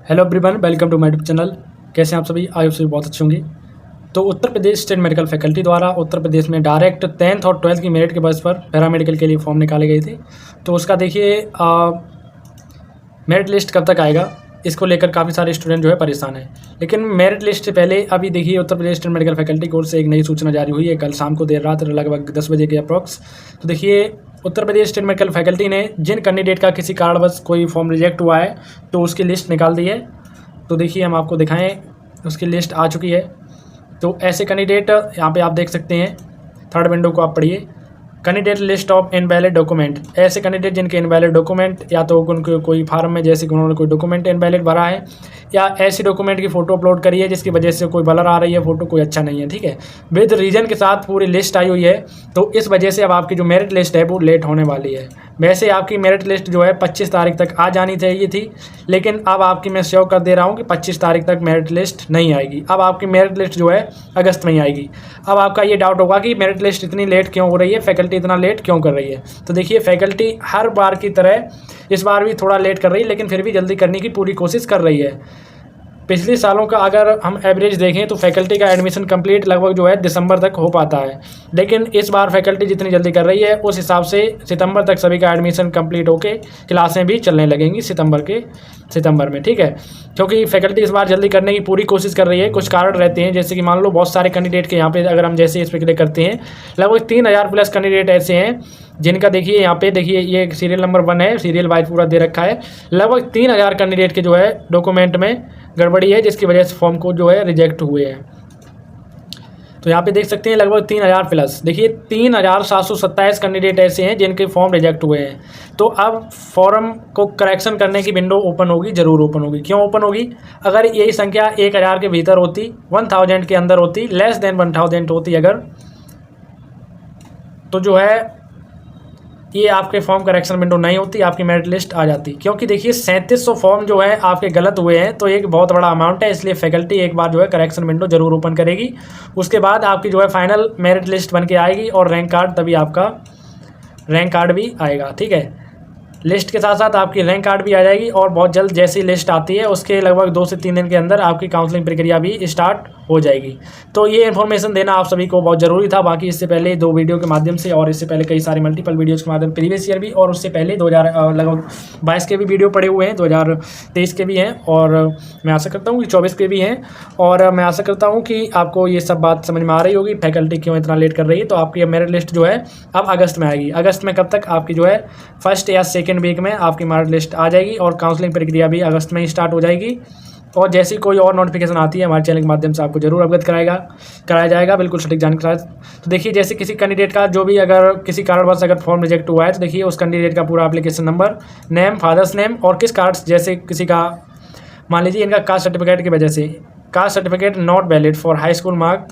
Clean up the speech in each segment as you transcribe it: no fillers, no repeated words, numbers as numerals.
Hello everyone, welcome to my YouTube channel. कैसे हैं आप सभी? आई होप सभी बहुत अच्छे होंगे। तो Uttar Pradesh state medical faculty द्वारा उत्तर प्रदेश में डायरेक्ट 10th और 12th की मेरिट के बेस पर पैरामेडिकल के लिए फॉर्म निकाले गए थे। तो उसका देखिए मेरिट लिस्ट कब तक आएगा, इसको लेकर काफ़ी सारे स्टूडेंट जो है परेशान हैं। लेकिन मेरिट लिस्ट से पहले अभी देखिए Uttar Pradesh state medical faculty की ओर से एक नई सूचना जारी हुई है कल शाम को देर रात लगभग 10 बजे के अप्रॉक्स। तो देखिए Uttar Pradesh state medical faculty ने जिन कैंडिडेट का किसी कारणवश कोई फॉर्म रिजेक्ट हुआ है तो उसकी लिस्ट निकाल दी है। तो देखिए हम आपको दिखाएं, उसकी लिस्ट आ चुकी है। तो ऐसे कैंडिडेट यहाँ पे आप देख सकते हैं, थर्ड विंडो को आप पढ़िए। Candidate list of invalid document, ऐसे कैंडिडेट जिनके इनवैलिड डॉक्यूमेंट या तो उनके कोई फार्म में जैसे कि उन्होंने कोई डॉक्यूमेंट इनवैलिड भरा है या ऐसी डॉक्यूमेंट की फ़ोटो अपलोड करी है जिसकी वजह से कोई ब्लर आ रही है, फ़ोटो कोई अच्छा नहीं है, ठीक है, विद रीजन के साथ पूरी लिस्ट आई हुई है। तो इस वजह से अब आपकी जो मेरिट लिस्ट है वो लेट होने वाली है। वैसे आपकी मेरिट लिस्ट जो है 25 तारीख तक आ जानी चाहिए थी, लेकिन अब आपकी मैं श्योर कर दे रहा हूँ कि 25 तारीख तक मेरिट लिस्ट नहीं आएगी। अब आपकी मेरिट लिस्ट जो है अगस्त में ही आएगी। अब आपका ये डाउट होगा कि मेरिट लिस्ट इतनी लेट क्यों हो रही है, फैकल्टी इतना लेट क्यों कर रही है। तो देखिए फैकल्टी हर बार की तरह इस बार भी थोड़ा लेट कर रही है, लेकिन फिर भी जल्दी करने की पूरी कोशिश कर रही है। पिछले सालों का अगर हम एवरेज देखें तो फैकल्टी का एडमिशन कंप्लीट लगभग जो है दिसंबर तक हो पाता है, लेकिन इस बार फैकल्टी जितनी जल्दी कर रही है उस हिसाब से सितंबर तक सभी का एडमिशन कंप्लीट होके क्लासें भी चलने लगेंगी सितंबर में, ठीक है। क्योंकि फैकल्टी इस बार जल्दी करने की पूरी कोशिश कर रही है। कुछ कारण रहते हैं, जैसे कि मान लो बहुत सारे कैंडिडेट के यहाँ पे अगर हम जैसे इस पर क्लिक करते हैं, लगभग 3000 प्लस कैंडिडेट ऐसे हैं जिनका देखिए यहाँ पे देखिए ये सीरियल नंबर 1 है, सीरियल वाइज पूरा दे रखा है। लगभग 3000 कैंडिडेट के जो है डॉक्यूमेंट में गड़बड़ी है, जिसकी वजह से फॉर्म को जो है रिजेक्ट हुए हैं। तो यहाँ पे देख सकते हैं लगभग 3000 प्लस, देखिए 3727 कैंडिडेट ऐसे हैं जिनके फॉर्म रिजेक्ट हुए हैं। तो अब फॉर्म को करेक्शन करने की विंडो ओपन होगी, जरूर ओपन होगी। क्यों ओपन होगी? अगर यही संख्या 1000 के भीतर होती, 1000 के अंदर होती, लेस देन 1000 होती अगर, तो जो है ये आपके फॉर्म करेक्शन विंडो नहीं होती, आपकी मेरिट लिस्ट आ जाती। क्योंकि देखिए 3700 फॉर्म जो है आपके गलत हुए हैं, तो एक बहुत बड़ा अमाउंट है, इसलिए फैकल्टी एक बार जो है करेक्शन विंडो जरूर ओपन करेगी। उसके बाद आपकी जो है फाइनल मेरिट लिस्ट बन के आएगी और रैंक कार्ड, तभी आपका रैंक कार्ड भी आएगा, ठीक है। लिस्ट के साथ साथ आपकी रैंक कार्ड भी आ जाएगी और बहुत जल्द जैसी लिस्ट आती है उसके लगभग 2 से 3 दिन के अंदर आपकी काउंसलिंग प्रक्रिया भी स्टार्ट हो जाएगी। तो ये इन्फॉर्मेशन देना आप सभी को बहुत ज़रूरी था। बाकी इससे पहले 2 वीडियो के माध्यम से और इससे पहले कई सारे मल्टीपल वीडियोज़ के माध्यम प्रीवियस ईयर भी और उससे पहले 2022 के भी वीडियो पड़े हुए हैं, 2023 के भी हैं और मैं आशा करता हूँ कि 24 के भी हैं। और मैं आशा करता हूँ कि आपको ये सब बात समझ में आ रही होगी, फैकल्टी क्यों इतना लेट कर रही है। तो आपकी मेरिट लिस्ट जो है अब अगस्त में आएगी। अगस्त में कब तक? आपकी जो है फर्स्ट या सेकेंड वीक में आपकी मेरिट लिस्ट आ जाएगी और काउंसलिंग प्रक्रिया भी अगस्त में ही स्टार्ट हो जाएगी। और जैसी कोई और नोटिफिकेशन आती है हमारे चैनल के माध्यम से आपको जरूर अवगत कराया जाएगा, बिल्कुल सटीक जानकारी। तो देखिए जैसे किसी कैंडिडेट का जो भी अगर किसी कारणवश अगर फॉर्म रिजेक्ट हुआ है तो देखिए उस कैंडिडेट का पूरा application number, name, father's name और किस कार्ड, जैसे किसी का मान लीजिए इनका कास्ट सर्टिफिकेट की वजह से caste certificate not valid for high school mark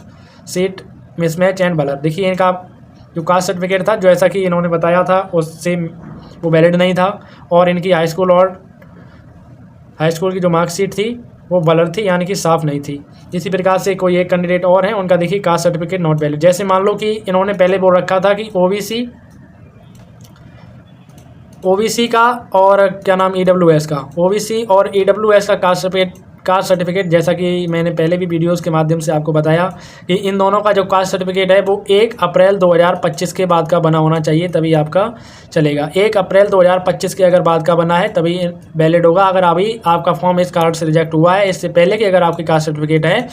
seat mismatch and blur. देखिए इनका जो कास्ट सर्टिफिकेट था, जैसा कि इन्होंने बताया था, उससे वो वैलिड नहीं था और इनकी हाई स्कूल की जो मार्कशीट थी वो ब्लर थी, यानी कि साफ़ नहीं थी। इसी प्रकार से कोई एक कैंडिडेट और हैं, उनका देखिए कास्ट सर्टिफिकेट नॉट वैलिड। जैसे मान लो कि इन्होंने पहले बोल रखा था कि ओबीसी का और क्या नाम ईडब्ल्यूएस का, ओबीसी और ईडब्ल्यूएस का कास्ट सर्टिफिकेट, जैसा कि मैंने पहले भी वीडियोस के माध्यम से आपको बताया कि इन दोनों का जो कास्ट सर्टिफिकेट है वो 1 अप्रैल 2025 के बाद का बना होना चाहिए, तभी आपका चलेगा। 1 अप्रैल 2025 के अगर बाद का बना है तभी वैलिड होगा। अगर अभी आपका फॉर्म इस कारण से रिजेक्ट हुआ है, इससे पहले कि अगर आपकी कास्ट सर्टिफिकेट है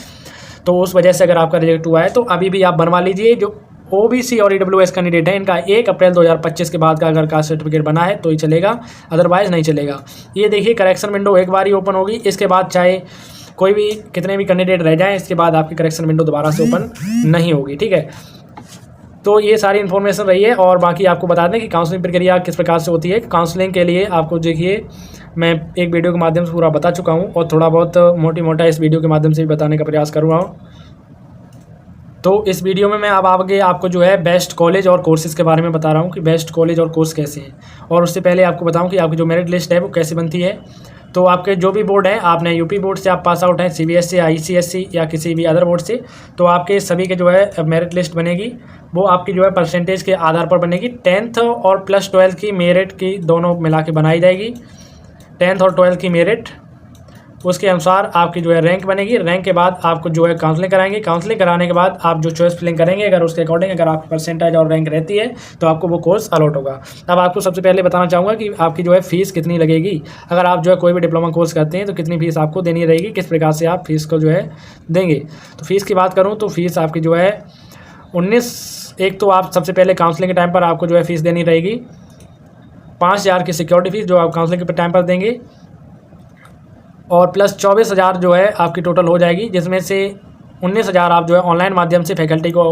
तो उस वजह से अगर आपका रिजेक्ट हुआ है तो अभी भी आप बनवा लीजिए। जो ओबीसी और ईडब्ल्यूएस कैंडिडेट है इनका 1 अप्रैल 2025 के बाद का अगर कास्ट सर्टिफिकेट बना है तो ही चलेगा, अदरवाइज़ नहीं चलेगा। ये देखिए करेक्शन विंडो एक बार ही ओपन होगी, इसके बाद चाहे कोई भी कितने भी कैंडिडेट रह जाएं, इसके बाद आपकी करेक्शन विंडो दोबारा से ओपन नहीं होगी, ठीक है। तो ये सारी इन्फॉर्मेशन रही है और बाकी आपको बता दें कि काउंसलिंग प्रक्रिया किस प्रकार से होती है। काउंसलिंग के लिए आपको देखिए मैं एक वीडियो के माध्यम से पूरा बता चुका हूँ और थोड़ा बहुत मोटा इस वीडियो के माध्यम से भी बताने का प्रयास कर रहा हूँ। तो इस वीडियो में मैं अब आगे आपको जो है बेस्ट कॉलेज और कोर्सेज़ के बारे में बता रहा हूँ कि बेस्ट कॉलेज और कोर्स कैसे हैं। और उससे पहले आपको बताऊँ कि आपकी जो मेरिट लिस्ट है वो कैसे बनती है। तो आपके जो भी बोर्ड हैं, आपने यूपी बोर्ड से आप पास आउट हैं, सीबीएसई, आईसीएसई या किसी भी अदर बोर्ड से, तो आपके सभी के जो है मेरिट लिस्ट बनेगी वो आपकी जो है परसेंटेज के आधार पर बनेगी। 10th और प्लस 12th की मेरिट की दोनों मिला के बनाई जाएगी। 10th और 12th की मेरिट उसके अनुसार आपकी जो है रैंक बनेगी। रैंक के बाद आपको जो है काउंसलिंग कराएंगे। काउंसलिंग कराने के बाद आप जो चॉइस फिलिंग करेंगे, अगर उसके अकॉर्डिंग अगर आपकी परसेंटेज और रैंक रहती है तो आपको वो कोर्स अलॉट होगा। अब आपको सबसे पहले बताना चाहूँगा कि आपकी जो है फ़ीस कितनी लगेगी। अगर आप जो है कोई भी डिप्लोमा कोर्स करते हैं तो कितनी फ़ीस आपको देनी रहेगी, किस प्रकार से आप फीस को जो है देंगे। तो फ़ीस की बात करूँ तो फ़ीस आपकी जो है 19, तो आप सबसे पहले काउंसलिंग के टाइम पर आपको जो है फ़ीस देनी रहेगी 5,000 की सिक्योरिटी फ़ीस जो आप काउंसलिंग के टाइम पर देंगे, और प्लस 24,000 जो है आपकी टोटल हो जाएगी, जिसमें से 19,000 आप जो है ऑनलाइन माध्यम से फैकल्टी को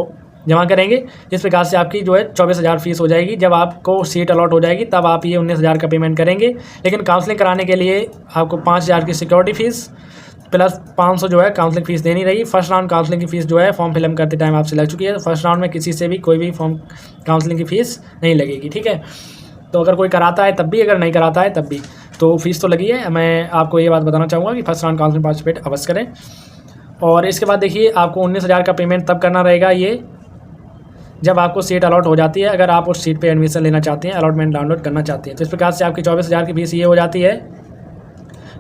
जमा करेंगे। इस प्रकार से आपकी जो है 24,000 फीस हो जाएगी। जब आपको सीट अलॉट हो जाएगी तब आप ये 19,000 का पेमेंट करेंगे। लेकिन काउंसलिंग कराने के लिए आपको 5,000 की सिक्योरिटी फ़ीस प्लस 500 जो है काउंसलिंग फ़ीस देनी रहेगी। फर्स्ट राउंड काउंसलिंग की फ़ीस जो है फॉर्म फिलअप करते टाइम आपसे लग चुकी है। फर्स्ट राउंड में किसी से भी कोई भी फॉर्म काउंसलिंग की फ़ीस नहीं लगेगी, ठीक है। तो अगर कोई कराता है तब भी, अगर नहीं कराता है तब भी, तो फीस तो लगी है। मैं आपको ये बात बताना चाहूँगा कि फर्स्ट राउंड काउंसलिंग पार्टिसिपेट अवश्य करें। और इसके बाद देखिए आपको 19,000 का पेमेंट तब करना रहेगा ये जब आपको सीट अलॉट हो जाती है। अगर आप उस सीट पे एडमिशन लेना चाहते हैं, अलॉटमेंट डाउनलोड करना चाहते हैं, तो इस प्रकार से आपकी 24,000 की फीस ये हो जाती है।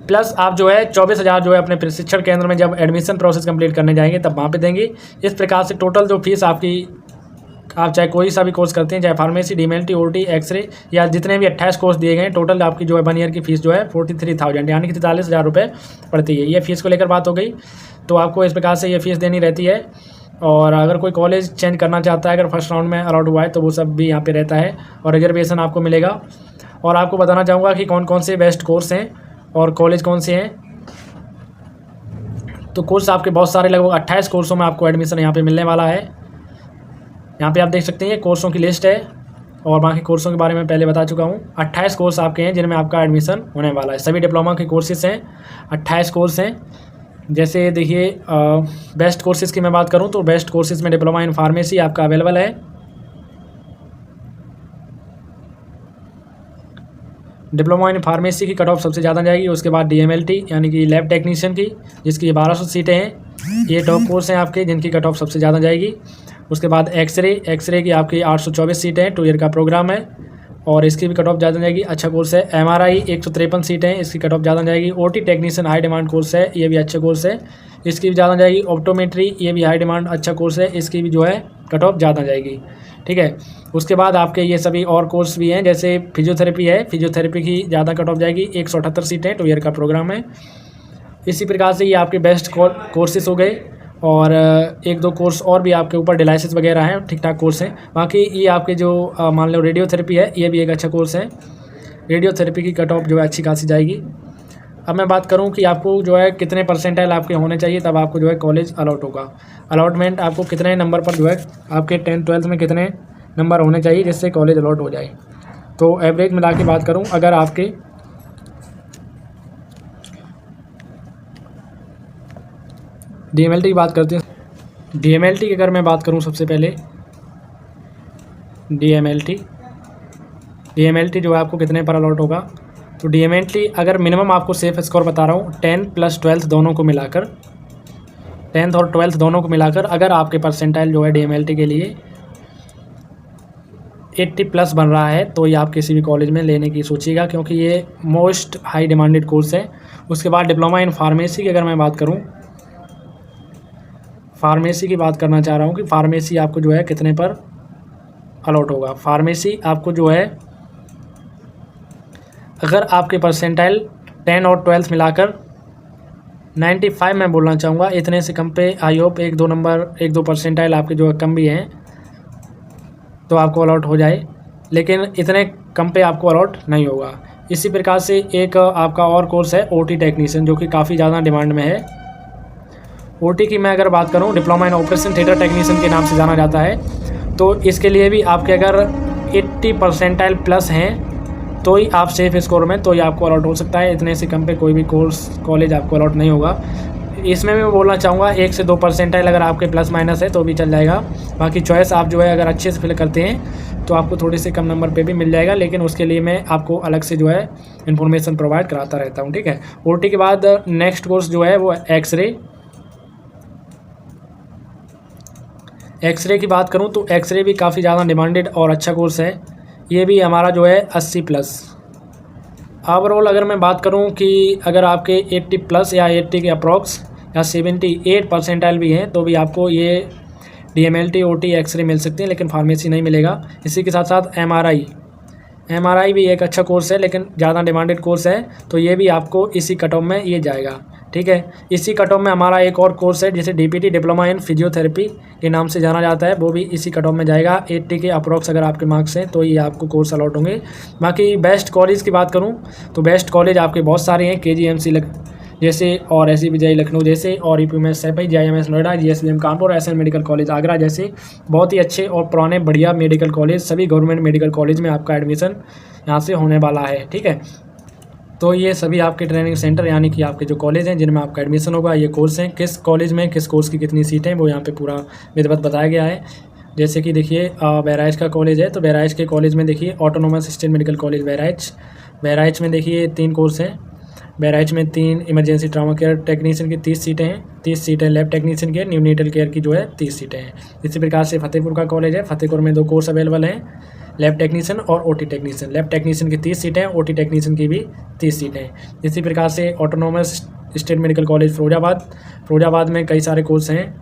प्लस आप जो है 24,000 जो है अपने प्रशिक्षण केंद्र में जब एडमिशन प्रोसेस कंप्लीट करने जाएंगे तब वहाँ पे देंगे। इस प्रकार से टोटल जो फीस आपकी, आप चाहे कोई सा भी कोर्स करते हैं, चाहे फार्मेसी, डीएमएलटी, ओटी, एक्सरे या जितने भी 28 कोर्स दिए गए हैं, टोटल आपकी जो है 1 ईयर की फ़ीस जो है 43,000 यानी कि 43,000 रुपये पड़ती है। ये फ़ीस को लेकर बात हो गई। तो आपको इस प्रकार से ये फ़ीस देनी रहती है। और अगर कोई कॉलेज चेंज करना चाहता है, अगर फर्स्ट राउंड में अलॉट हुआ है, तो वो सब भी यहाँ पे रहता है और रिजर्वेशन आपको मिलेगा। और आपको बताना चाहूँगा कि कौन कौन से बेस्ट कोर्स हैं और कॉलेज कौन से हैं। तो कोर्स आपके बहुत सारे, लगभग 28 कोर्सों में आपको एडमिशन यहाँ पे मिलने वाला है। यहाँ पे आप देख सकते हैं ये कोर्सों की लिस्ट है और बाकी कोर्सों के बारे में पहले बता चुका हूँ। 28 कोर्स आपके हैं जिनमें आपका एडमिशन होने वाला है। सभी डिप्लोमा के कोर्सेज हैं, 28 कोर्स हैं। जैसे देखिए बेस्ट कोर्सेज़ की मैं बात करूँ तो बेस्ट कोर्सेज़ में डिप्लोमा इन फार्मेसी आपका अवेलेबल है। डिप्लोमा इन फार्मेसी की कट ऑफ सबसे ज़्यादा जाएगी। उसके बाद डीएमएलटी यानी कि लैब टेक्नीशियन की, जिसकी 1200 सीटें हैं। ये टॉप कोर्स हैं आपके जिनकी कट ऑफ सबसे ज़्यादा जाएगी। उसके बाद एक्सरे की आपकी 824 सीटें हैं, 2 ईयर का प्रोग्राम है और इसकी भी कट ऑफ ज़्यादा जाएगी, अच्छा कोर्स है। एमआरआई 153 सीटें हैं, इसकी कट ऑफ ज़्यादा जाएगी। OT technician high demand course है, ये भी अच्छा कोर्स है, इसकी भी ज़्यादा जाएगी। ऑप्टोमेट्री ये भी हाई डिमांड अच्छा कोर्स है, इसकी भी जो है कट ऑफ ज़्यादा जाएगी, ठीक है। उसके बाद आपके ये सभी और कोर्स भी हैं, जैसे फिजियोथेरेपी है, फिजियोथेरेपी की ज़्यादा कट ऑफ जाएगी, 178 सीटें, 2 ईयर का प्रोग्राम है। इसी प्रकार से ये आपके बेस्ट कोर्सेज हो गए। और 1-2 कोर्स और भी आपके ऊपर डिलाइसिस वगैरह हैं, ठीक ठाक कोर्स हैं। बाकी ये आपके जो मान लो रेडियोथेरेपी है, ये भी एक अच्छा कोर्स है। रेडियोथेरेपी की कट ऑफ जो है अच्छी खासी जाएगी। अब मैं बात करूं कि आपको जो है कितने परसेंटाइल आपके होने चाहिए तब आपको जो है कॉलेज अलॉट होगा। अलॉटमेंट आपको कितने नंबर पर जो है आपके 10th-12th में कितने नंबर होने चाहिए जिससे कॉलेज अलॉट हो जाए। तो एवरेज मिला के बात करूँ, अगर आपके डीएमएलटी की बात करते हैं। डीएमएलटी की अगर मैं बात करूं सबसे पहले डीएमएलटी जो है आपको कितने पर अलॉट होगा। तो डीएमएलटी अगर मिनिमम आपको सेफ स्कोर बता रहा हूं 10 + 12th दोनों को मिलाकर, 10th और 12th दोनों को मिलाकर अगर आपके परसेंटाइल जो है डीएमएलटी के लिए 80+ बन रहा है तो ये आप किसी भी कॉलेज में लेने की सोचिएगा, क्योंकि ये मोस्ट हाई डिमांडेड कोर्स है। उसके बाद डिप्लोमा इन फार्मेसी की अगर मैं बात करूँ, फार्मेसी की बात करना चाह रहा हूँ कि फार्मेसी आपको जो है कितने पर अलॉट होगा। फार्मेसी आपको जो है अगर आपके परसेंटाइल 10 और 12th मिलाकर 95 मैं बोलना चाहूँगा, इतने से कम पे आई होप 1-2 परसेंटाइल आपके जो है कम भी हैं तो आपको अलॉट हो जाए, लेकिन इतने कम पे आपको अलॉट नहीं होगा। इसी प्रकार से एक आपका और कोर्स है ओटी टेक्नीशियन, जो कि काफ़ी ज़्यादा डिमांड में है। ओटी की मैं अगर बात करूं, diploma in operation theatre technician के नाम से जाना जाता है। तो इसके लिए भी आपके अगर 80 परसेंटाइल प्लस हैं तो ही आप सेफ स्कोर में तो ही आपको अलॉट हो सकता है। इतने से कम पे कोई भी कॉलेज आपको अलॉट नहीं होगा। इसमें मैं बोलना चाहूँगा 1 से 2 परसेंटाइल अगर आपके प्लस माइनस है तो भी चल जाएगा। बाकी चॉइस आप जो है अगर अच्छे से फिल करते हैं तो आपको थोड़ी सी कम नंबर पे भी मिल जाएगा, लेकिन उसके लिए मैं आपको अलग से जो है इन्फॉर्मेशन प्रोवाइड कराता रहता हूँ, ठीक है। ओटी के बाद नेक्स्ट कोर्स जो है वो एक्सरे की बात करूं तो एक्सरे भी काफ़ी ज़्यादा डिमांडेड और अच्छा कोर्स है। ये भी हमारा जो है 80+ ओवरऑल अगर मैं बात करूं कि अगर आपके 80 प्लस या 80 के अप्रॉक्स या 78 परसेंटाइल भी हैं तो भी आपको ये DMLT OT एक्सरे मिल सकती है, लेकिन फार्मेसी नहीं मिलेगा। इसी के साथ साथ MRI भी एक अच्छा कोर्स है, लेकिन ज़्यादा डिमांडेड कोर्स है, तो ये भी आपको इसी कट ऑफ में ये जाएगा। ठीक है, इसी कट ऑफ में हमारा एक और कोर्स है जिसे DPT डिप्लोमा इन फिजियोथेरेपी के नाम से जाना जाता है, वो भी इसी कट ऑफ में जाएगा। 80 के अप्रॉक्स अगर आपके मार्क्स हैं तो ये आपको कोर्स अलॉट होंगे। बाकी बेस्ट कॉलेज की बात करूँ तो बेस्ट कॉलेज आपके बहुत सारे हैं, KGMC जैसे और SCBJI लखनऊ जैसे, और UPMS Saifai, JIMS Noida, GSVM Kanpur, SN medical college Agra जैसे बहुत ही अच्छे और पुराने बढ़िया मेडिकल कॉलेज, सभी गवर्नमेंट मेडिकल कॉलेज में आपका एडमिशन यहाँ से होने वाला है। ठीक है, तो ये सभी आपके ट्रेनिंग सेंटर यानी कि आपके जो कॉलेज हैं जिनमें आपका एडमिशन होगा, ये कोर्स हैं। किस कॉलेज में किस कोर्स की कितनी सीटें वो यहाँ पे पूरा विधिवत बताया गया है। जैसे कि देखिए बहराइच का कॉलेज है, तो बहराइच के कॉलेज में देखिए autonomous state medical college Bahraich में देखिए 3 कोर्स हैं। बहराइच में 3 इमरजेंसी ट्रामा केयर टेक्नीशियन की 30 सीटें हैं, 30 सीटें लैब टेक्नीशियन के, न्यूनेटल केयर की जो है 30 सीटें हैं। इसी प्रकार से फतेहपुर का कॉलेज है, फतेहपुर में 2 कोर्स अवेलेबल हैं, लैब टेक्नीशियन और OT टेक्नीशियन। लैब टेक्नीशियन की 30 सीटें हैं, OT टेक्नीशियन की भी 30 सीटें हैं। इसी प्रकार से autonomous state medical college Firozabad में कई सारे कोर्स हैं,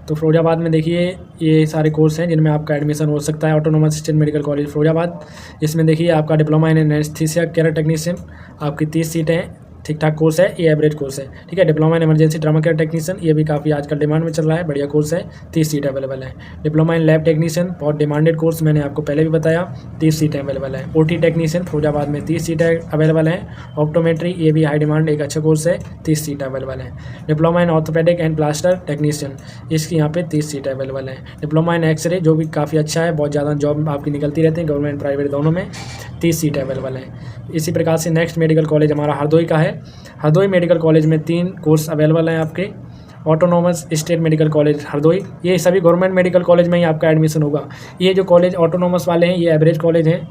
तो फिरोजाबाद में देखिए ये सारे कोर्स हैं जिनमें आपका एडमिशन हो सकता है। Autonomous state medical college Firozabad, इसमें देखिए आपका diploma in anaesthesia care technician आपकी 30 सीटें हैं, ठीक ठाक कोर्स है, ये एवरेज कोर्स है। ठीक है, diploma in emergency trauma care technician ये भी काफ़ी आजकल डिमांड में चल रहा है, बढ़िया कोर्स है, 30 सीट अवेलेबल है। डिप्लोमा इन लैब टेक्नीशियन बहुत डिमांडेड कोर्स, मैंने आपको पहले भी बताया, 30 सीटें अवेलेबल है। OT टेक्नीशियन फिरोजाबाद में 30 सीटें अवेलेबल हैं। ऑप्टोमेट्री ये भी हाई डिमांड एक अच्छा कोर्स है, 30 सीटें अवेलेबल है। Diploma in orthopaedic and plaster technician इसकी यहाँ पे 30 सीटें अवेलेबल हैं। डिप्लोमा इन एक्सरे जो भी काफ़ी अच्छा है, बहुत ज़्यादा जॉब आपकी निकलती रहती है गवर्नमेंट प्राइवेट दोनों में, 30 सीटें अवेलेबल हैं। इसी प्रकार से नेक्स्ट मेडिकल कॉलेज हमारा हरदोई का है। हरदोई मेडिकल कॉलेज में 3 कोर्स अवेलेबल हैं आपके। Autonomous state medical college Hardoi, ये सभी गवर्नमेंट मेडिकल कॉलेज में ही आपका एडमिशन होगा। ये जो कॉलेज ऑटोनोमस वाले हैं ये एवरेज कॉलेज हैं,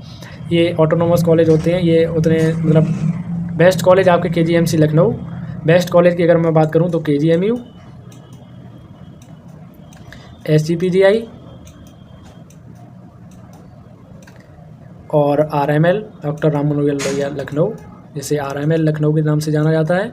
ये ऑटोनोमस कॉलेज होते हैं, ये उतने मतलब बेस्ट कॉलेज आपके KGMC लखनऊ। बेस्ट कॉलेज की अगर मैं बात करूँ तो KGMU, SGPGI और RML डॉक्टर राम मनोहर लोहिया लखनऊ, जिसे RML लखनऊ के नाम से जाना जाता है।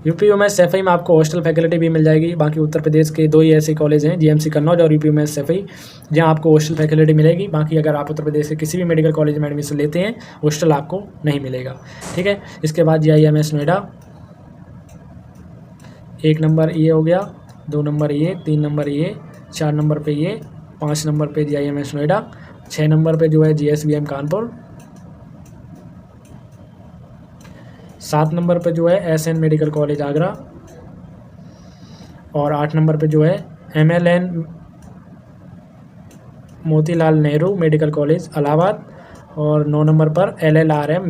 UPUMS सैफई में आपको हॉस्टल फैसिलिटी भी मिल जाएगी। बाकी उत्तर प्रदेश के 2 ही ऐसे कॉलेज हैं, GMC कन्नौज और UPUMS सैफई, जहां आपको हॉस्टल फैसिलिटी मिलेगी। बाकी अगर आप उत्तर प्रदेश के किसी भी मेडिकल कॉलेज में एडमिशन लेते हैं हॉस्टल आपको नहीं मिलेगा। ठीक है, इसके बाद JIMS नोएडा, 1 नंबर ये हो गया, 2 नंबर ये, 3 नंबर ये, 4 नंबर पे ये, 5 नंबर पे JIMS नोएडा, 6 नंबर पे जो है GSVM कानपुर, 7 नंबर पे जो है SN मेडिकल कॉलेज आगरा, और 8 नंबर पे जो है MLN Motilal Nehru medical college Allahabad, और 9 नंबर पर LLRM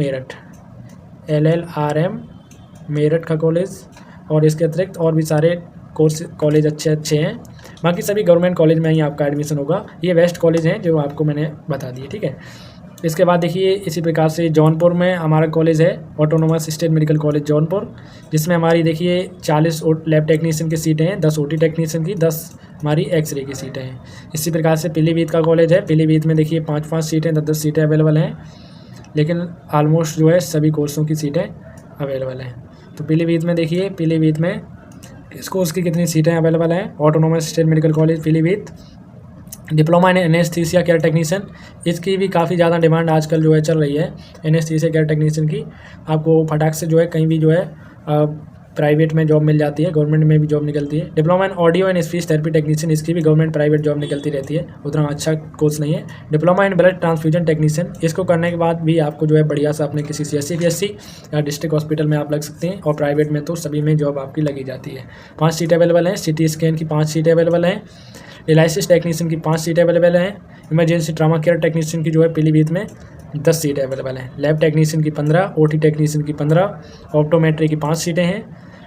मेरठ का कॉलेज। और इसके अतिरिक्त और भी सारे कॉलेज अच्छे हैं। बाकी सभी गवर्नमेंट कॉलेज में ही आपका एडमिशन होगा। ये बेस्ट कॉलेज हैं जो आपको मैंने बता दिए। ठीक है, इसके बाद देखिए इसी प्रकार से जौनपुर में हमारा कॉलेज है autonomous state medical college Jaunpur, जिसमें हमारी देखिए 40 लैब टेक्नीशियन की सीटें हैं, 10 OT टेक्नीशियन की, 10 हमारी एक्सरे की सीटें हैं। इसी प्रकार से पीलीभीत का कॉलेज है, पीलीभीत में देखिए 5-5 सीटें, 10-10 सीटें अवेलेबल हैं, लेकिन ऑलमोस्ट जो है सभी कोर्सों की सीटें अवेलेबल हैं। तो पीलीभीत में देखिए, पीलीभीत में इस कोर्स की कितनी सीटें अवेलेबल हैं। Autonomous state medical college Pilibhit, diploma in anaesthesia care technician, इसकी भी काफ़ी ज़्यादा डिमांड आजकल जो है चल रही है। एनेस्थीसिया केयर टेक्नीशियन की आपको फटाक से जो है कहीं भी जो है प्राइवेट में जॉब मिल जाती है, गवर्नमेंट में भी जॉब निकलती है। Diploma in audio and speech therapy technician, इसकी भी गवर्नमेंट प्राइवेट जॉब निकलती रहती है, उतना अच्छा कोर्स नहीं है। Diploma in blood transfusion technician, इसको करने के बाद भी आपको जो है बढ़िया सा अपने किसी CSC PSC या डिस्ट्रिक्ट हॉस्पिटल में आप लग सकते हैं, और प्राइवेट में तो सभी में जॉब आपकी लगी जाती है। 5 सीटें अवेलेबल हैं। CT स्कैन की 5 सीटें अवेलेबल हैं। डायलिसिस टेक्नीशियन की 5 सीटें अवेलेबल हैं। इमरजेंसी ट्रामा केयर टेक्नीशियन की जो है पीलीभीत में 10 सीटें अवेलेबल हैं। लैब टेक्नीशियन की 15, OT टेक्नीशियन की 15, ऑप्टोमेट्री की 5 सीटें हैं।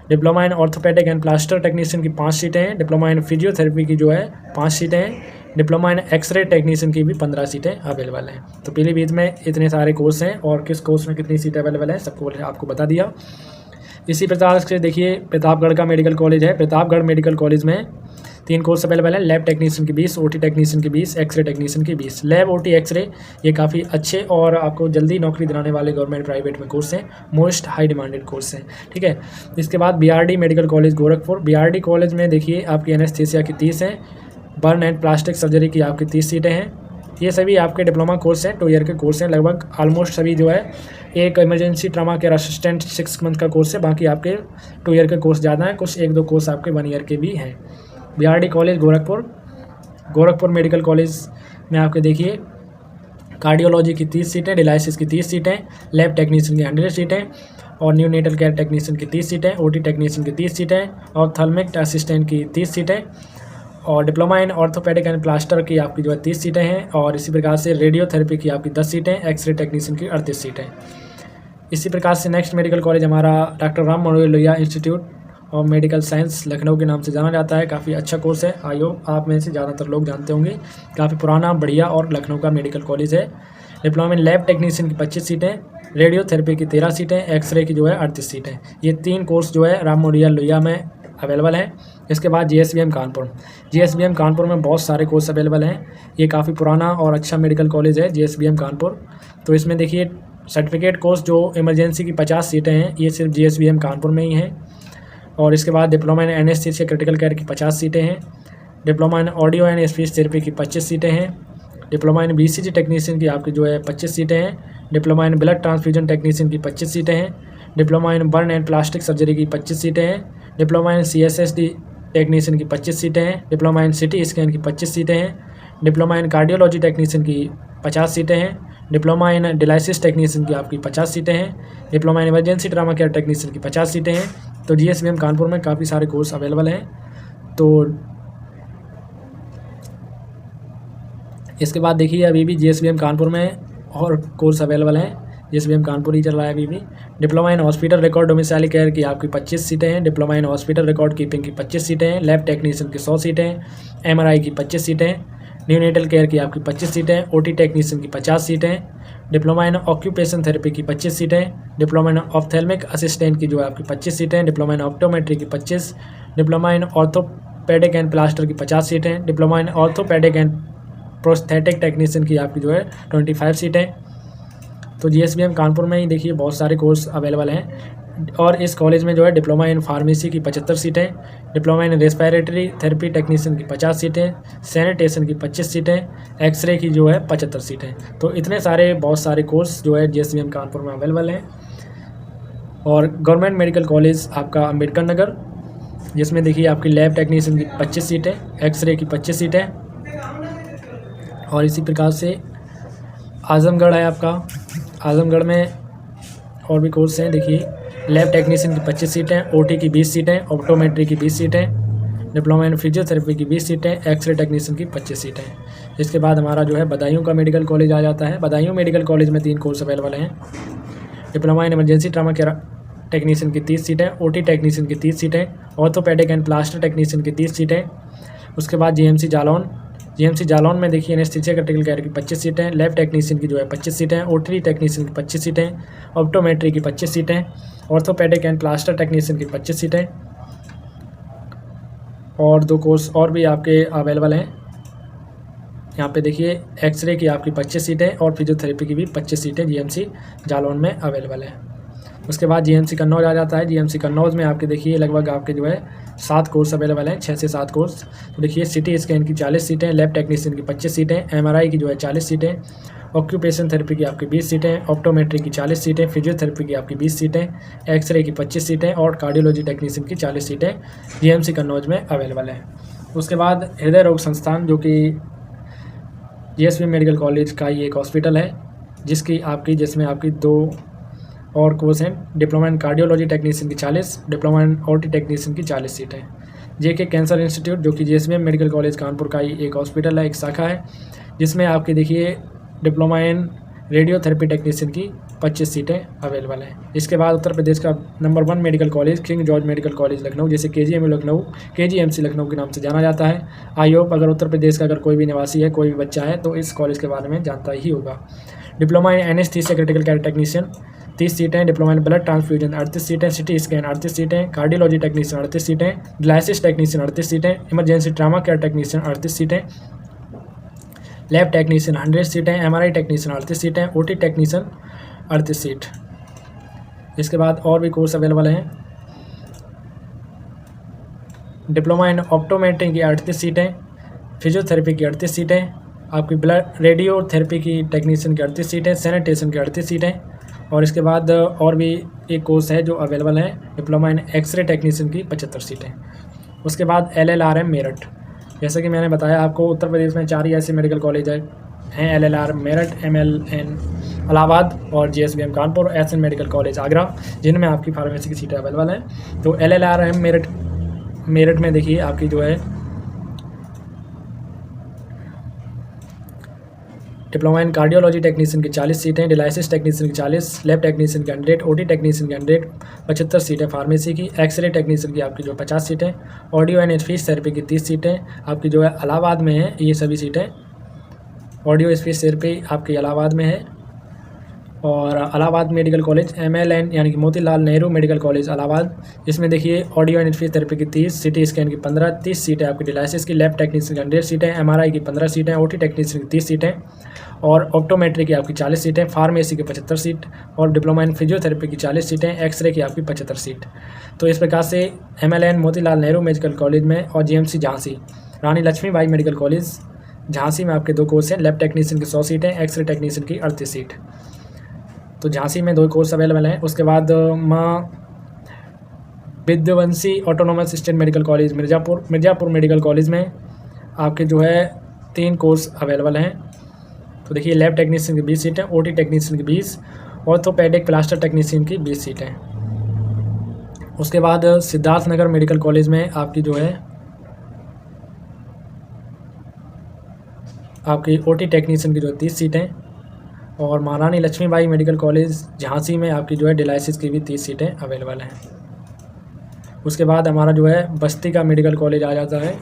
Diploma in orthopaedic and plaster technician की 5 सीटें हैं। डिप्लोमा इन फिजियोथेरेपी की जो है 5 सीटें हैं। डिप्लोमा इन एक्सरे टेक्नीशियन की भी 15 सीटें अवेलेबल हैं। तो पीलीभीत में इतने सारे कोर्स हैं, और किस कोर्स में कितनी सीटें अवेलेबल हैं सबको आपको बता दिया। इसी प्रकार से देखिए प्रतापगढ़ का मेडिकल कॉलेज है। प्रतापगढ़ मेडिकल कॉलेज में 3 कोर्स अवेलेबल हैं। लैब टेक्नीशियन की 20, ओटी टेक्नीशियन की 20, एक्सरे टेक्नीशियन की 20। लैब, ओटी, एक्सरे ये काफ़ी अच्छे और आपको जल्दी नौकरी दिलाने वाले गवर्नमेंट प्राइवेट में कोर्स हैं, मोस्ट हाई डिमांडेड कोर्स हैं, ठीक है। इसके बाद BRD medical college Gorakhpur. BRD college में देखिए आपकी एनेस्थीसिया की 30 हैं, बर्न एंड प्लास्टिक सर्जरी की आपकी 30 सीटें हैं। ये सभी आपके डिप्लोमा कोर्स हैं, 2 ईयर के कोर्स हैं लगभग ऑलमोस्ट सभी जो है। एक emergency trauma care assistant 6 month का कोर्स है, बाकी आपके 2 ईयर के कोर्स ज़्यादा हैं, कुछ 1-2 कोर्स आपके 1 ईयर के भी हैं। BRD college Gorakhpur medical college में आपके देखिए कार्डियोलॉजी की 30 सीटें, डिलाइसिस की 30 सीटें, लैब टेक्नीशियन की 100 सीटें और न्यूनेटल केयर टेक्नीशियन की 30 सीटें, ओटी टेक्नीशियन की 30 सीटें और थर्मिक असिस्टेंट की 30 सीटें और diploma in orthopaedic and plaster की आपकी जो है 30 सीटें हैं और इसी प्रकार से रेडियोथेरेपी की आपकी 10 सीटें, एक्सरे टेक्नीशियन की 38 सीटें। इसी प्रकार से नेक्स्ट मेडिकल कॉलेज हमारा doctor Ram Manohar Lohia institute of medical science Lucknow के नाम से जाना जाता है। काफ़ी अच्छा कोर्स है, आई होप आप में से ज़्यादातर लोग जानते होंगे। काफ़ी पुराना, बढ़िया और लखनऊ का मेडिकल कॉलेज है। डिप्लोमा इन लैब टेक्नीशियन की 25 सीटें, रेडियोथेरेपी की 13 सीटें, एक्सरे की जो है 38 सीटें। ये 3 कोर्स जो है राम मनोहर लोहिया में अवेलेबल है। इसके बाद जीएसवीएम कानपुर में बहुत सारे कोर्स अवेलेबल हैं। ये काफ़ी पुराना और अच्छा मेडिकल कॉलेज है जीएसवीएम कानपुर। तो इसमें देखिए सर्टिफिकेट कोर्स जो इमरजेंसी की 50 सीटें हैं, ये सिर्फ जीएसवीएम कानपुर में ही हैं। और इसके बाद diploma in anaesthesia critical care की 50 सीटें हैं, diploma in audio and speech therapy की 25 सीटें हैं, डिप्लोमा इन बीसीजी टेक्नीशियन की आपकी जो है 25 सीटें हैं, diploma in blood transfusion technician की 25 सीटें हैं, diploma in burn and plastic surgery की 25 सीटें हैं, डिप्लोमा इन सीएसएसडी टेक्नीशियन की 25 सीटें हैं, डिप्लोमा इन सिटी स्कैन की 25 सीटें हैं, डिप्लोमा इन कार्डियोलॉजी टेक्नीशियन की 50 सीटें हैं, डिप्लोमा इन डिलाइसिस टेक्नीशियन की आपकी 50 सीटें हैं, diploma in emergency trauma care technician की 50 सीटें हैं। तो जीएसवीएम कानपुर में काफ़ी सारे कोर्स अवेलेबल हैं। तो इसके बाद देखिए अभी भी जीएसवीएम कानपुर में और कोर्स अवेलेबल हैं। जीएसवीएम कानपुर ही चल रहा है अभी भी। Diploma in hospital record domicile care की आपकी 25 सीटें हैं, diploma in hospital record keeping की 25 सीटें हैं, लैब टेक्नीशियन की 100 सीटें, एमआरआई की 25 सीटें, न्यूनेटल केयर की आपकी 25 सीटें, ओटी टेक्नीशियन की 50 सीटें, डिप्लोमा इन ऑक्यूपेशन थेरेपी की 25 सीटें, डिप्लोमा इन ऑप्थेल्मिक असिस्टेंट की जो है आपकी 25 सीटें, डिप्लोमा इन ऑप्टोमेट्री की 25, diploma in orthopaedic and plaster की 50 सीटें, diploma in orthopaedic and prosthetic technician की आपकी जो है 25 सीटें। तो जीएसवीएम कानपुर में ही देखिए बहुत सारे कोर्स अवेलेबल हैं। और इस कॉलेज में जो है डिप्लोमा इन फार्मेसी की 75 सीटें, diploma in respiratory therapy technician की 50 सीटें, सैनिटेशन की 25 सीटें, एक्सरे की जो है 75 सीटें। तो इतने सारे बहुत सारे कोर्स जो है जीएसवीएम कानपुर में अवेलेबल हैं। और गवर्नमेंट मेडिकल कॉलेज आपका अम्बेडकर नगर, जिसमें देखिए आपकी लैब टेक्नीशियन की 25 सीटें, एक्सरे की 25 सीटें। और इसी प्रकार से आजमगढ़ है आपका, आजमगढ़ में और भी कोर्स हैं। देखिए लैब टेक्नीशियन की 25 सीटें, ओटी की 20 सीटें, ऑप्टोमेट्री की 20 सीटें, डिप्लोमा इन फिजियोथेरेपी की 20 सीटें, एक्सरे टेक्नीशियन की 25 सीटें। इसके बाद हमारा जो है बदायूं का मेडिकल कॉलेज आ जाता है। बदायूं मेडिकल कॉलेज में 3 कोर्स अवेलेबल हैं। Diploma in emergency trauma care technician की 30 सीटें, ओटी टेक्नीशियन की 30 सीटें, ऑर्थोपेडिक एंड प्लास्टर टेक्नीशियन की 30 सीटें। उसके बाद जीएमसी जालौन में देखिए एनेस्थीसिया क्रिटिकल केयर की 25 सीटें, लैब टेक्नीशियन की जो है 25 सीटें, ओटी टेक्नीशियन की 25 सीटें, ऑप्टोमेट्री की 25 सीटें, ऑर्थोपेडिक एंड प्लास्टर टेक्नीशियन की 25 सीटें। और 2 कोर्स और भी आपके अवेलेबल हैं। यहाँ पे देखिए एक्सरे की आपकी 25 सीटें और फिजियोथेरेपी की भी 25 सीटें जीएमसी जालौन में अवेलेबल है। उसके बाद जीएमसी कन्नौज आ जाता है। जीएमसी कन्नौज में आपके देखिए लगभग आपके जो है 7 कोर्स अवेलेबल हैं, 6 से 7 कोर्स। तो देखिए सिटी स्कैन की 40 सीटें, लैब टेक्नीशियन की 25 सीटें, एमआरआई की जो है 40 सीटें, ऑक्यूपेशन थेरेपी की आपकी 20 सीटें, ऑप्टोमेट्री की 40 सीटें, फिजियोथेरेपी की आपकी 20 सीटें, एक्सरे की 25 सीटें और कार्डियोलॉजी टेक्नीशियन की 40 सीटें जीएमसी कन्नौज में अवेलेबल हैं। उसके बाद हृदय रोग संस्थान जो कि जीएसवीएम मेडिकल कॉलेज का ही एक हॉस्पिटल है, जिसमें आपकी 2 और कोर्स हैं। डिप्लोमा इन कार्डियोलॉजी टेक्नीशियन की 40, डिप्लोमा इन ओटी टेक्नीशियन की 40 सीटें। जेके कैंसर इंस्टीट्यूट जो कि जीएसवीएम मेडिकल कॉलेज कानपुर का ही एक हॉस्पिटल है, एक शाखा है, जिसमें आपकी देखिए डिप्लोमा इन रेडियोथेरेपी टेक्नीशियन की 25 सीटें अवेलेबल हैं। इसके बाद उत्तर प्रदेश का number 1 medical college king George medical college Lucknow, जिसे केजीएमयू लखनऊ, केजीएमसी लखनऊ के नाम से जाना जाता है। आई होप अगर उत्तर प्रदेश का अगर कोई भी निवासी है, कोई भी बच्चा है, तो इस कॉलेज के बारे में जानता ही होगा। Diploma in anaesthesia critical care technician 30 सीटें, डिप्लोमा इन ब्लड ट्रांसफ्यूजन 38 सीटें, सिटी स्कैन 38 सीटें, कार्डियोलॉजी टेक्नीशियन 38 सीटें, डायलिसिस टेक्नीशियन 38 सीटें, इमरजेंसी ट्रामा केयर टेक्नीशियन 38 सीटें, लैब टेक्नीशियन 100 सीटें, एमआरआई टेक्नीशियन 38 सीटें, ओटी टेक्नीशियन 38 सीट। इसके बाद और भी कोर्स अवेलेबल हैं। डिप्लोमा इन ऑप्टोमेट्री की 38 सीटें, फिजियोथेरेपी की 38 सीटें, आपकी ब्लड रेडियोथेरेपी की टेक्नीशियन की 38 सीटें, सैनिटेशन की 38 सीटें। और इसके बाद और भी एक कोर्स है जो अवेलेबल है, डिप्लोमा इन एक्सरे टेक्नीशियन की 75 सीटें। उसके बाद LLRM मेरठ, जैसे कि मैंने बताया आपको, उत्तर प्रदेश में 4 ही ऐसे मेडिकल कॉलेज हैं, LLR मेरठ, MLN इलाहाबाद और GSBM Kanpur, SN medical college Agra, जिनमें आपकी फार्मेसी की सीटें अवेलेबल हैं। तो LLRM मेरठ में देखिए आपकी जो है डिप्लोमा इन कार्डियोलॉजी टेक्नीशियन की 40 सीटें, डायलिसिस टेक्नीशियन की 40, लैब टेक्नीशियन की 100, ओटी टेक्नीशियन की 100, 75 सीटें फार्मेसी की, एक्सरे टेक्नीशियन की आपकी जो 50 सीटें, ऑडियो एंड स्पीच थेरेपी की 30 सीटें आपकी जो है इलाहाबाद में है। ये सभी सीटें ऑडियो स्पीच थेरेपी आपकी इलाहाबाद में है। और इलाहाबाद मेडिकल कॉलेज MLN यानी कि मोतीलाल नेहरू मेडिकल कॉलेज इलाहाबाद, इसमें देखिए ऑडियो एंड स्पीच थेरेपी की 30, सिटी स्कैन की 15, 30 सीटें आपकी डायलिसिस की, लैब टेक्नीशियन की 100 सीटें, MRI की 15 सीटें, ओटी टेक्नीशियन की 30 सीटें और ऑप्टोमेट्री की आपकी 40 सीटें, फार्मेसी की 75 सीट और डिप्लोमा इन फिजियोथेरेपी की 40 सीटें, एक्सरे की आपकी 75 सीट। तो इस प्रकार से MLN Motilal Nehru medical college में और GMC झांसी रानी लक्ष्मीबाई मेडिकल कॉलेज झांसी में आपके 2 कोर्स हैं, लैब टेक्नीशियन की 100 सीटें, एक्सरे टेक्नीशियन की 38 सीट। तो झांसी में 2 कोर्स अवेलेबल हैं। उसके बाद माँ विद्यावंशी autonomous state medical college Mirzapur medical college में आपके जो है 3 कोर्स अवेलेबल हैं। तो देखिए लैब टेक्नीशियन की 20 सीटें, ओटी टेक्नीशियन की 20, ऑर्थोपेडिक प्लास्टर टेक्नीशियन की 20 सीटें। उसके बाद सिद्धार्थनगर मेडिकल कॉलेज में आपकी जो है आपकी ओटी टेक्नीशियन की जो 30 सीटें और महारानी लक्ष्मीबाई मेडिकल कॉलेज झांसी में आपकी जो है डायलिसिस की भी 30 सीटें अवेलेबल हैं। उसके बाद हमारा जो है बस्ती का मेडिकल कॉलेज आ जाता है।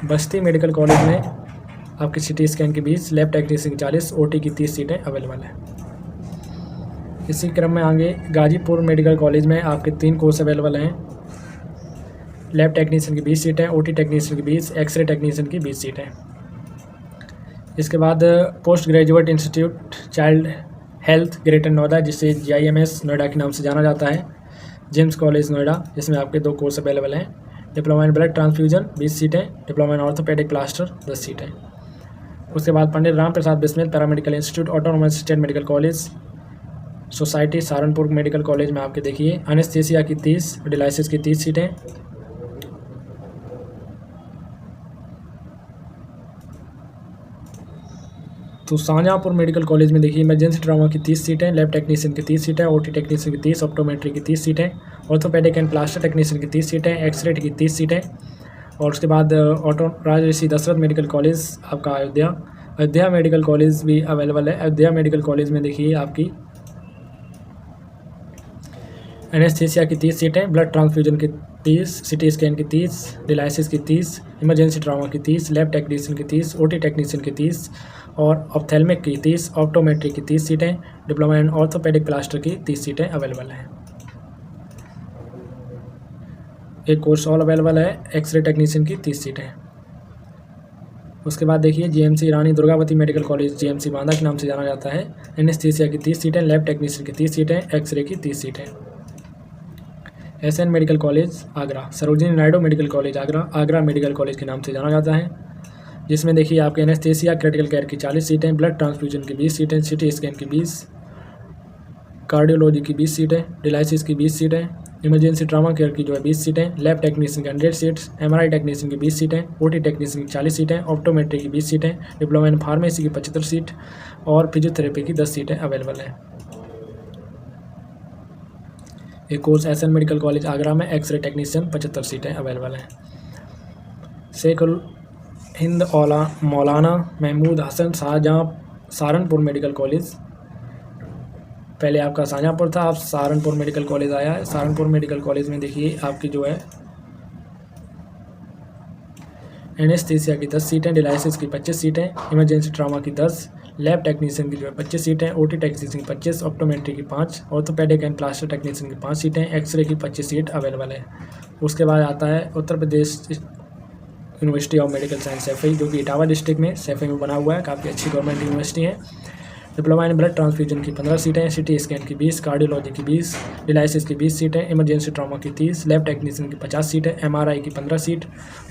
बस्ती मेडिकल कॉलेज में आपकी सिटी स्कैन की 20, लैब टेक्नीशियन की 40, ओटी की 30 सीटें अवेलेबल हैं। इसी क्रम में आगे गाजीपुर मेडिकल कॉलेज में आपके 3 कोर्स अवेलेबल हैं, लैब टेक्नीशियन की 20 सीटें, ओटी टेक्नीशियन की 20, एक्सरे टेक्नीशियन की 20 सीटें। इसके बाद post graduate institute child health greater Noida, जिसे GIMS नोएडा के नाम से जाना जाता है, जेम्स कॉलेज नोएडा, जिसमें आपके 2 कोर्स अवेलेबल हैं, डिप्लोमा इन ब्लड ट्रांसफ्यूजन 20 सीटें, डिप्लोमा इन ऑर्थोपेडिक प्लास्टर 10 सीटें। उसके बाद Pandit Ram Prasad Bismil paramedical institute autonomous state medical college society Saharanpur medical college में आपके देखिए एनेस्थीसिया की 30, डायलिसिस की 30 सीटें। तो शाहजहाँपुर मेडिकल कॉलेज में देखिए इमरजेंसी ट्रामा की 30 सीटें, लैब टेक्नीशियन की 30 सीटें, ओटी टेक्नीशियन की 30, ऑप्टोमेट्री की 30 सीटें, ऑर्थोपेडिक एंड प्लास्टर टेक्नीशियन की 30 सीटें, एक्सरे की 30 सीटें। और उसके बाद ऑटो राजर्षि दशरथ मेडिकल कॉलेज आपका अयोध्या मेडिकल कॉलेज भी अवेलेबल है। अयोध्या मेडिकल कॉलेज में देखिए आपकी एनेस्थीसिया की 30 सीटें, ब्लड ट्रांसफ्यूजन की 30, सिटी स्कैन की 30, डायलिसिस की 30, इमरजेंसी ट्रामा की 30, लैब टेक्नीशियन की 30, ओटी टेक्नीशियन की 30 और ऑप्थेल्मिक की 30, ऑप्टोमेट्री की 30 सीटें, डिप्लोमा इन ऑर्थोपेडिक प्लास्टर की 30 सीटें अवेलेबल हैं। एक कोर्स और अवेलेबल है, एक्सरे टेक्नीशियन की 30 सीटें। उसके बाद देखिए GMC Rani Durgavati medical college GMC Banda के नाम से जाना जाता है, एनेस्थीसिया की 30 सीटें, लैब टेक्नीशियन की 30 सीटें, एक्सरे की 30 सीटें। SN medical college Agra, Sarojini Naidu medical college Agra medical college के नाम से जाना जाता है, जिसमें देखिए आपके एनेस्थीसिया क्रिटिकल केयर की 40 सीटें, ब्लड ट्रांसफ्यूजन की 20 सीटें, सिटी स्कैन की 20, कार्डियोलॉजी की 20 सीटें, डायलिसिस की 20 सीटें, इमरजेंसी ट्रामा केयर की जो है 20 सीटें, लैब टेक्नीशियन की 100 सीट्स, MRI टेक्नीशियन की 20 सीटें, ओटी टेक्नीशियन की 40 सीटें, ऑप्टोमेट्री की 20 सीटें, डिप्लोमा इन फार्मेसी की 75 सीट और फिजियोथेरेपी की 10 सीटें अवेलेबल हैं। एक course SN medical college Agra में एक्सरे टेक्नीशियन 75 सीटें अवेलेबल हैं। शेख उल हिंद मौलाना महमूद हसन सहारनपुर मेडिकल कॉलेज, पहले आपका शाहजहाँपुर था, अब सहारनपुर मेडिकल कॉलेज आया है। सहारनपुर मेडिकल कॉलेज में देखिए आपकी जो है एनेस्थीसिया की 10 सीटें, डायलिसिस की 25 सीटें, इमरजेंसी ट्रामा की 10, लैब टेक्नीशियन की जो है 25 सीटें, ओटी टेक्नीशियन की 25, ऑप्टोमेट्री की 5, ऑर्थोपेडिक एंड प्लास्टर टेक्नीशियन की 5 सीटें, एक्सरे की 25 सीट अवेलेबल है। उसके बाद आता है Uttar Pradesh university of medical science Saifai, जो कि इटावा डिस्ट्रिक्ट में सैफई में बना हुआ है, काफ़ी अच्छी गवर्नमेंट यूनिवर्सिटी है। डिप्लोमा इन ब्लड ट्रांसफ्यूजन की 15 सीटें, सिटी स्कैन की 20, कार्डियोलॉजी की 20, डिलाइसिस की 20 सीटें, इमरजेंसी ट्रामा की 30, लैब टेक्नीशियन की 50 सीटें, एमआरआई की 15 सीट,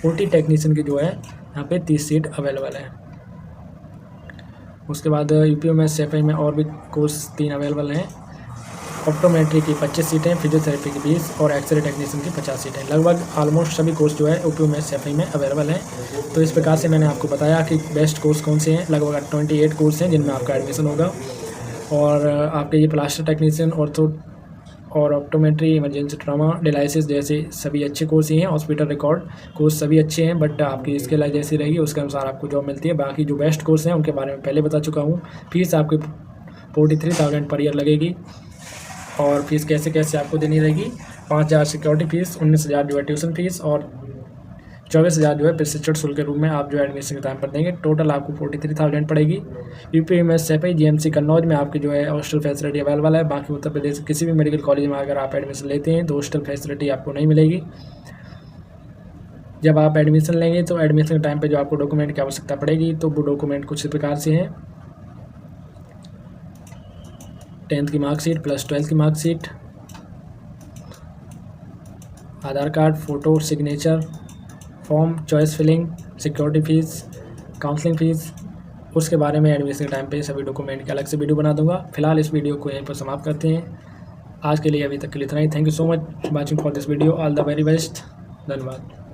ओटी टेक्नीशियन की जो है यहाँ पे 30 सीट अवेलेबल है। उसके बाद यूपी में सैफई में और भी कोर्स 3 अवेलेबल हैं। ऑप्टोमेट्री की 25 सीटें, फिजियोथेरेपी की 20 और एक्सरे टेक्नीशियन की 50 सीटें। लगभग ऑलमोस्ट सभी कोर्स जो है यूपी में सैफई में अवेलेबल हैं। तो इस प्रकार से मैंने आपको बताया कि बेस्ट कोर्स कौन से हैं। लगभग 28 कोर्स हैं जिनमें आपका एडमिशन होगा, और आपके ये प्लास्टर टेक्नीशियन, ऑर्थो और ऑप्टोमेट्री, इमरजेंसी ट्रामा, डिलाइसिस जैसे सभी अच्छे कोर्स ही हैं। हॉस्पिटल रिकॉर्ड कोर्स सभी अच्छे हैं, बट आपकी स्किल जैसी रहेगी उसके अनुसार आपको जॉब मिलती है। बाकी जो बेस्ट कोर्स हैं उनके बारे में पहले बता चुका हूँ। फीस आपकी 43,000 पर ईयर लगेगी, और फीस कैसे कैसे आपको देनी रहेगी। 5,000 सिक्योरिटी फीस, 19,000 जो है ट्यूशन फीस, और 24,000 जो है प्रशिक्षण शुल्क के रूप में आप जो है एडमिशन के टाइम पर देंगे। टोटल आपको 43,000 पड़ेगी। यूपी में सैफई जीएमसी कन्नौज में आपकी जो है हॉस्टल फैसिलिटी अवेलेबल है। बाकी उत्तर प्रदेश किसी भी मेडिकल कॉलेज में अगर आप एडमिशन लेते हैं तो हॉस्टल फैसिलिटी आपको नहीं मिलेगी। जब आप एडमिशन लेंगे तो एडमिशन के टाइम पर जो आपको डॉक्यूमेंट की आवश्यकता पड़ेगी, तो वो डॉक्यूमेंट कुछ इस प्रकार से हैं। 10th की मार्कशीट प्लस 12th की marksheet, Aadhaar card, photo, signature, form, choice filling, security fees, counselling fees. उसके बारे में एडमिशन के टाइम पे सभी डॉक्यूमेंट की अलग से वीडियो बना दूंगा। फिलहाल इस वीडियो को यहीं पर समाप्त करते हैं। आज के लिए अभी तक के लिए इतना ही। Thank you so much watching for this video. All the very best. धन्यवाद।